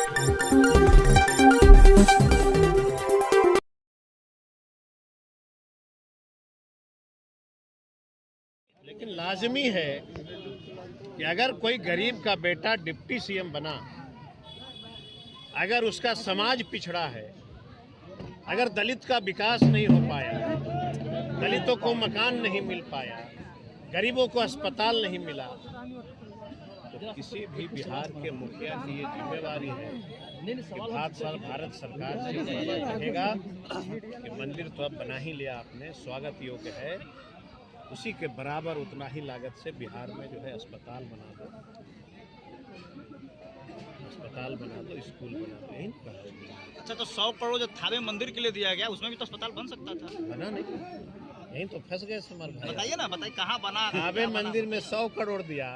लेकिन लाजमी है कि अगर कोई गरीब का बेटा डिप्टी सीएम बना, अगर उसका समाज पिछड़ा है, अगर दलित का विकास नहीं हो पाया, दलितों को मकान नहीं मिल पाया, गरीबों को अस्पताल नहीं मिला, तो किसी भी बिहार के मुखिया की ये जिम्मेवारी है कि भारत सरकार से कहेगा कि मंदिर तो अब बना ही लिया आपने, स्वागत योग्य है, उसी के बराबर उतना ही लागत से बिहार में जो है अस्पताल बना दो, स्कूल बना दो, यही कहा। अच्छा, तो 100 करोड़ जो थावे मंदिर के लिए दिया गया उसमें भी तो अस्पताल बन सकता था। बना नहीं, यही तो फंस गए समर भाई। बताइए ना, बताइए कहाँ बना। थावे मंदिर में 100 करोड़ दिया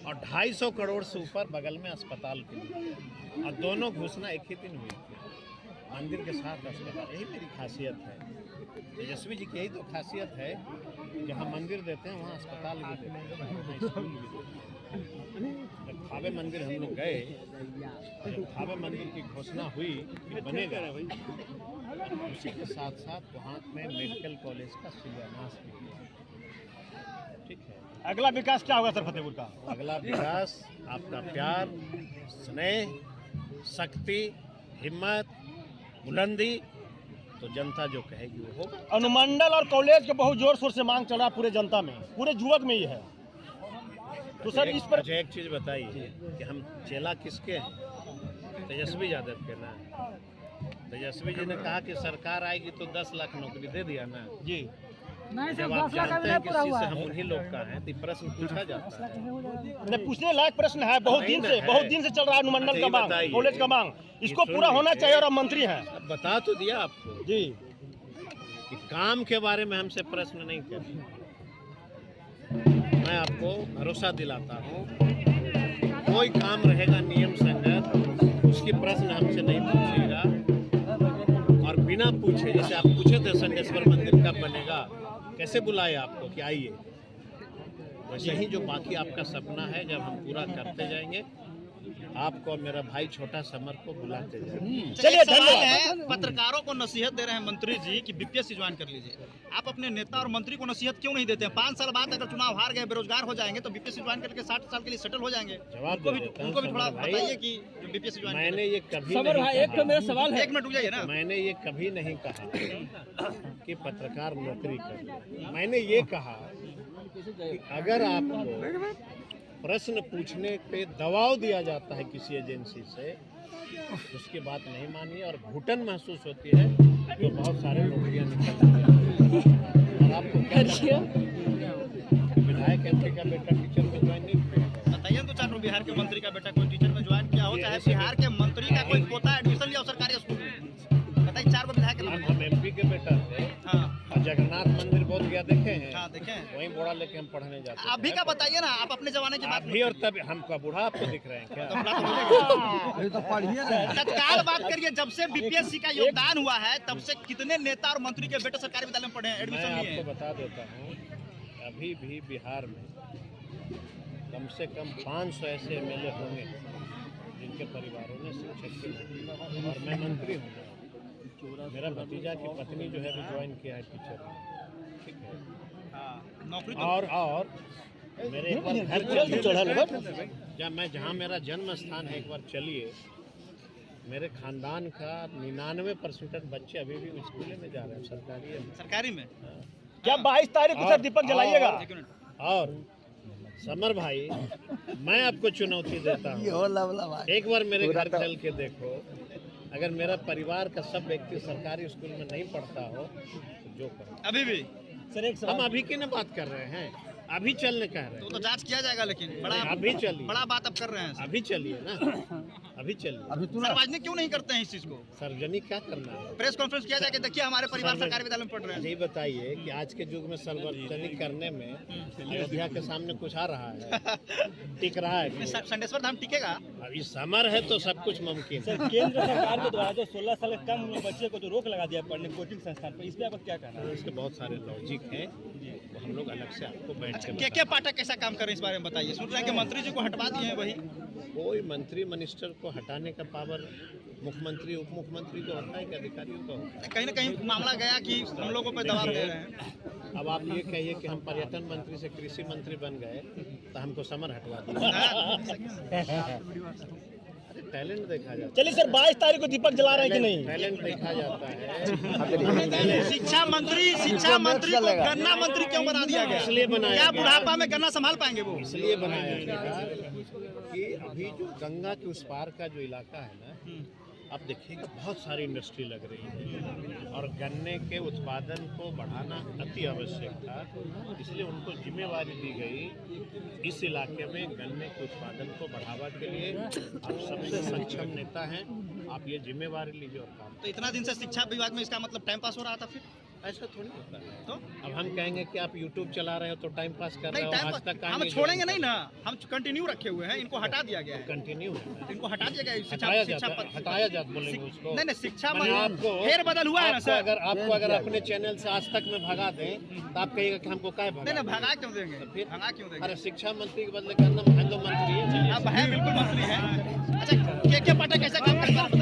और 250 करोड़ से ऊपर बगल में अस्पताल के लिए, और दोनों घोषणा एक ही दिन हुई थी, मंदिर के साथ अस्पताल। यही मेरी खासियत है, तेजस्वी जी की यही तो खासियत है, जहाँ मंदिर देते हैं वहाँ अस्पताल भी देते हैं, स्कूल भी देते हैं। जब थावे मंदिर हम लोग गए, जब थावे मंदिर की घोषणा हुई कि बनेगा, उसी के साथ साथ वहाँ में मेडिकल कॉलेज का शिलान्यास भी किया। ठीक है, अगला विकास क्या होगा सर फतेहपुर का? अगला विकास आपका प्यार, स्नेह, शक्ति, हिम्मत, बुलंदी, तो जनता जो कहेगी वो होगा। अनुमंडल और कॉलेज के बहुत जोर शोर से मांग चल रहा पूरे जनता में, पूरे युवक में ही है। तो सर इस पर मुझे एक चीज बताइए कि हम चेला किसके हैं? तेजस्वी यादव के ना। तेजस्वी जी ने कहा कि सरकार आएगी तो 10 लाख नौकरी दे दिया ना जी। जब आप जानते हैं किस चीज से हम उन्हीं लोग का है, तो प्रश्न पूछा जाता है। नहीं, पूछने लायक प्रश्न है, बहुत दिन से चल रहा है अनुमंडल का मांग, कॉलेज का मांग, इसको पूरा होना चाहिए। और आप मंत्री हैं, बता तो दिया आपको जी कि काम के बारे में हमसे प्रश्न नहीं करते। मैं आपको भरोसा दिलाता हूँ, कोई काम रहेगा नियम संगत, उसकी प्रश्न हमसे नहीं पूछेगा, और बिना पूछे, जैसे आप पूछे थे संडेश्वर मंदिर कब बनेगा, कैसे बुलाए आपको कि आइए, वैसे ही जो बाकी आपका सपना है जब हम पूरा करते जाएंगे, आपको और मेरा भाई छोटा समर को बुलाते जाएंगे। चलिए, धन्यवाद। पत्रकारों को नसीहत दे रहे हैं मंत्री जी कि बीपीएससी ज्वाइन कर लीजिए। आप अपने नेता और मंत्री को नसीहत क्यों नहीं देते हैं? 5 साल बाद अगर चुनाव हार गए, बेरोजगार हो जाएंगे, तो बीपीएससी ज्वाइन करके 60 साल के लिए सेटल हो जाएंगे। जवाब उनको भी थोड़ा बताइए कि बीपीएससी ज्वाइन। मैंने ये कभी समर भाई, एक तो मेरा सवाल है, 1 मिनट रुक जाइए ना। मैंने ये कभी नहीं कहा कि पत्रकार नौकरी कर। मैंने ये कहा कि अगर आपको प्रश्न पूछने पे दबाव दिया जाता है किसी एजेंसी से, उसकी बात नहीं मानिए, और घुटन महसूस होती है तो बहुत सारे नौकरियां निकलती हैं। और आपको क्या विधायक एमपी का बेटा टीचर में ज्वाइन नहीं किया? बताइए तो 4 बिहार के मंत्री का बेटा कोई टीचर में ज्वाइन किया हो, चाहे बिहार के मंत्री का कोई पोता एडमिशन लिया हो सरकारी स्कूल में? बताइए, 4 विधायक के नाम। हम एमपी के बेटा थे। हाँ, जगन्नाथ मंदिर बोध गया, देखे हैं? हाँ, देखे हैं। वहीं बोरा लेके हम पढ़ने जाते हैं। अभी का बताइए ना, आप अपने जमाने की बात। अभी और तब हमका बूढ़ा आपको दिख रहे हैं क्या? तो पढ़िए, तत्काल बात करिए। जब से बीपीएससी का योगदान हुआ है, तब से कितने नेता और मंत्री के बेटे सरकारी विद्यालय में पढ़े हैं, एडमिशन लिए हैं? आपको बता देता हूँ, अभी भी बिहार में कम से कम 500 ऐसे एमएलए होंगे जिनके परिवारों ने शिक्षक की, और मैं मंत्री हूँ। मेरा भतीजा की पत्नी जो है वो ज्वाइन किया है टीचर में। ठीक है, नौकरी। और मेरे एक बार घर चलिए, जब मैं जहाँ मेरा जन्म स्थान है, एक बार चलिए, मेरे खानदान का 99% बच्चे अभी भी स्कूल में जा रहे हैं, सरकारी में। क्या 22 तारीख को सर दीपक जलाइएगा? और समर भाई, मैं आपको चुनौती देता हूँ, एक बार मेरे घर चल के देखो, अगर मेरा परिवार का सब व्यक्ति सरकारी स्कूल में नहीं पढ़ता हो तो जो करो। अभी भी सर, हम अभी की न बात कर रहे हैं, अभी चलने कह रहे हैं। तो जांच किया जाएगा, लेकिन बड़ा अभी चलिए, बड़ा बात अब कर रहे हैं। अभी चलिए ना, अभी चलिए। अभी सार्वजनिक क्यों नहीं करते हैं इस चीज को? सार्वजनिक क्या करना है? प्रेस कॉन्फ्रेंस किया जाके देखिए, हमारे परिवार सरकारी विद्यालय में पढ़ रहे हैं। यही बताइए कि आज के युग में सार्वजनिक करने में अयोध्या के सामने कुछ आ रहा है, टिक रहा है? संडेश्वर धाम टिकेगा? अभी समर है तो सब कुछ मुमकिन है। केंद्र सरकार के द्वारा जो 16 साल के कम बच्चे को जो रोक लगा दिया पढ़ने कोचिंग संस्थान पर, इसमें आप क्या कहना है? इसके बहुत सारे लॉजिक हैं, हम लोग अलग से आपको बैठ के पाठक कैसा काम कर रहे हैं इस बारे में बताइए। सुन रहे हैं कि मंत्री जी को हटवा दिए हैं, वही कोई मंत्री मिनिस्टर को हटाने का पावर मुख्यमंत्री उप मुख्यमंत्री को होता है कि अधिकारियों को होता है? कहीं ना कहीं मामला गया कि हम लोगों पर दबाव दे रहे हैं। अब आप ये कहिए कि हम पर्यटन मंत्री से कृषि मंत्री बन गए तो हमको समर हटवा दिया। अरे टैलेंट देखा जाता है। चलिए सर 22 तारीख को दीपक जला रहे हैं कि नहीं? टैलेंट देखा जाता है। शिक्षा मंत्री को गन्ना मंत्री क्यों बना दिया गया? इसलिए बनाया क्या गया। बुढ़ापा में गन्ना संभाल पाएंगे वो? इसलिए बनाया गया कि अभी जो गंगा के उस पार का जो इलाका है ना, आप देखिएगा बहुत सारी इंडस्ट्री लग रही है और गन्ने के उत्पादन को बढ़ाना अति आवश्यक था। इसलिए उनको जिम्मेवारी दी गई इस इलाके में गन्ने के उत्पादन को बढ़ावा के लिए। आप सबसे सक्षम नेता हैं, आप ये जिम्मेवारी लीजिए और काम। तो इतना दिन से शिक्षा विभाग में इसका मतलब टाइम पास हो रहा था, फिर ऐसा थोड़ी होता है। तो अब हम कहेंगे कि आप YouTube चला रहे हो तो टाइम पास कर रहे नहीं, हो, टाइम आज तक हम छोड़ेंगे नहीं ना, हम कंटिन्यू रखे हुए हैं। इनको हटा दिया गया है, कंटिन्यू इनको हटा दिया गया है। हटाया शिक्षा जाता, हटाया जाता बोलेंगे उसको। नहीं शिक्षा मैंने आपको फेर बदल हुआ है ना सर। आपको अगर अपने चैनल से आज तक में भगा दें तो आप कहिएगा कि हमको काय भगा। नहीं भगा क्यों देंगे? फिर भगा क्यों देंगे? अरे शिक्षा मंत्री के बदले का नाम है तो मंत्री है। आप है बिल्कुल मंत्री है। अच्छा के पाठक कैसे काम करता है?